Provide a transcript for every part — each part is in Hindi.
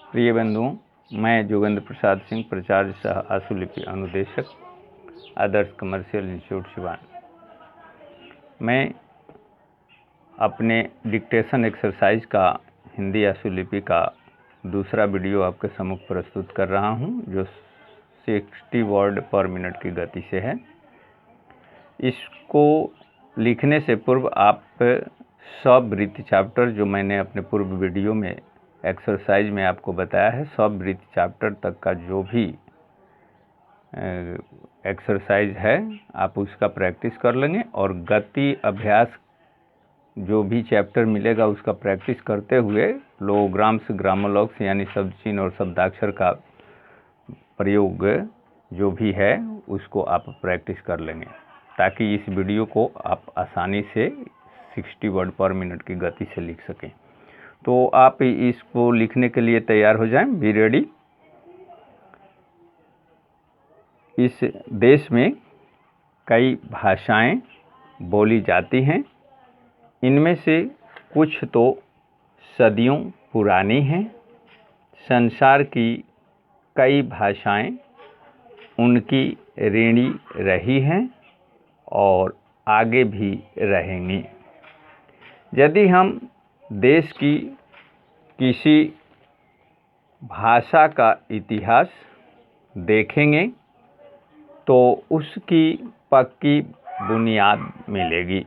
प्रिय बंधुओं, मैं जोगेंद्र प्रसाद सिंह, प्राचार्य सह आशुलिपि अनुदेशक, आदर्श कमर्शियल इंस्टीट्यूट सिवान। मैं अपने डिक्टेशन एक्सरसाइज का हिंदी आशुलिपि का दूसरा वीडियो आपके सम्मुख प्रस्तुत कर रहा हूं, जो 60 वर्ड पर मिनट की गति से है। इसको लिखने से पूर्व आप स्ववृत्ति चैप्टर, जो मैंने अपने पूर्व वीडियो में एक्सरसाइज में आपको बताया है, स्ववृत्ति चैप्टर तक का जो भी एक्सरसाइज है आप उसका प्रैक्टिस कर लेंगे, और गति अभ्यास जो भी चैप्टर मिलेगा उसका प्रैक्टिस करते हुए लोगोग्राम्स, ग्रामोलॉग्स यानी शब्द चिन्ह और शब्दाक्षर का प्रयोग जो भी है उसको आप प्रैक्टिस कर लेंगे, ताकि इस वीडियो को आप आसानी से 60 वर्ड पर मिनट की गति से लिख सकें। तो आप इसको लिखने के लिए तैयार हो जाएं, बी रेडी। इस देश में कई भाषाएं बोली जाती हैं। इनमें से कुछ तो सदियों पुरानी हैं। संसार की कई भाषाएं उनकी ऋणी रही हैं और आगे भी रहेंगी। यदि हम देश की किसी भाषा का इतिहास देखेंगे तो उसकी पक्की बुनियाद मिलेगी।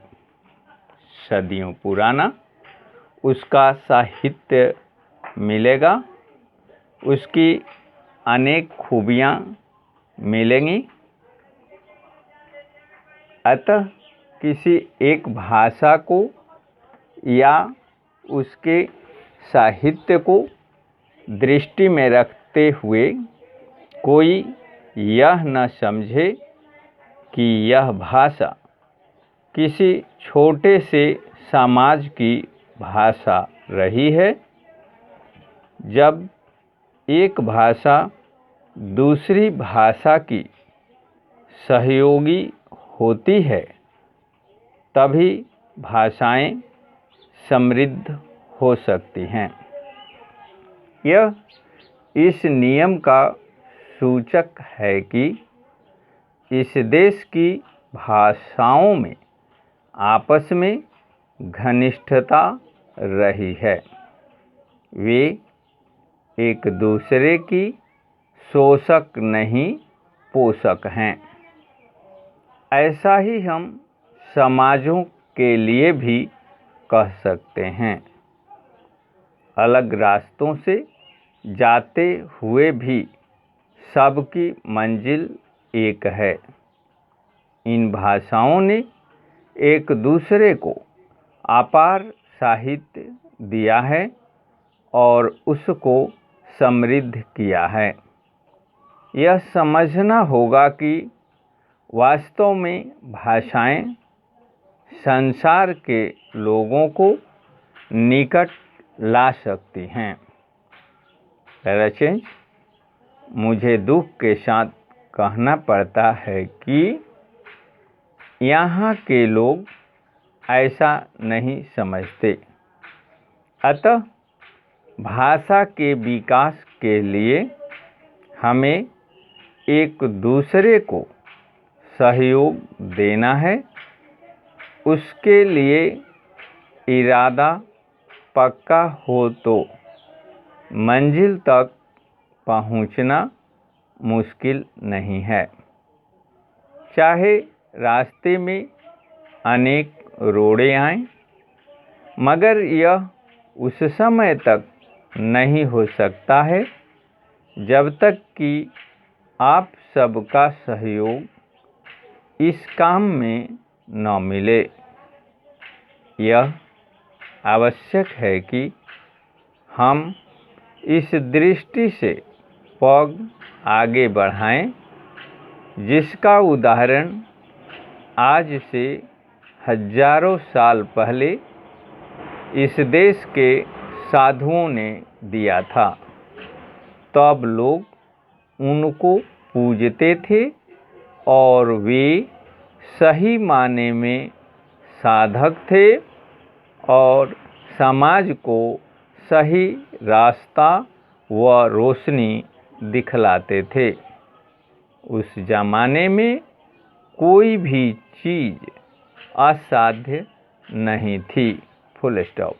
सदियों पुराना उसका साहित्य मिलेगा, उसकी अनेक खूबियाँ मिलेंगी। अतः किसी एक भाषा को या उसके साहित्य को दृष्टि में रखते हुए कोई यह न समझे कि यह भाषा किसी छोटे से समाज की भाषा रही है। जब एक भाषा दूसरी भाषा की सहयोगी होती है तभी भाषाएं समृद्ध हो सकती हैं। यह इस नियम का सूचक है कि इस देश की भाषाओं में आपस में घनिष्ठता रही है। वे एक दूसरे की शोषक नहीं, पोषक हैं। ऐसा ही हम समाजों के लिए भी कह सकते हैं। अलग रास्तों से जाते हुए भी सबकी मंजिल एक है। इन भाषाओं ने एक दूसरे को अपार साहित्य दिया है और उसको समृद्ध किया है। यह समझना होगा कि वास्तव में भाषाएं संसार के लोगों को निकट ला सकती हैं। रचें, मुझे दुख के साथ कहना पड़ता है कि यहाँ के लोग ऐसा नहीं समझते। अतः भाषा के विकास के लिए हमें एक दूसरे को सहयोग देना है। उसके लिए इरादा पक्का हो तो मंजिल तक पहुंचना मुश्किल नहीं है। चाहे रास्ते में अनेक रोड़े आएं, मगर यह उस समय तक नहीं हो सकता है जब तक कि आप सबका सहयोग इस काम में न मिले। यह आवश्यक है कि हम इस दृष्टि से पग आगे बढ़ाएं, जिसका उदाहरण आज से हजारों साल पहले इस देश के साधुओं ने दिया था। तब लोग उनको पूजते थे और वे सही माने में साधक थे और समाज को सही रास्ता व रोशनी दिखलाते थे। उस जमाने में कोई भी चीज़ असाध्य नहीं थी। Full stop.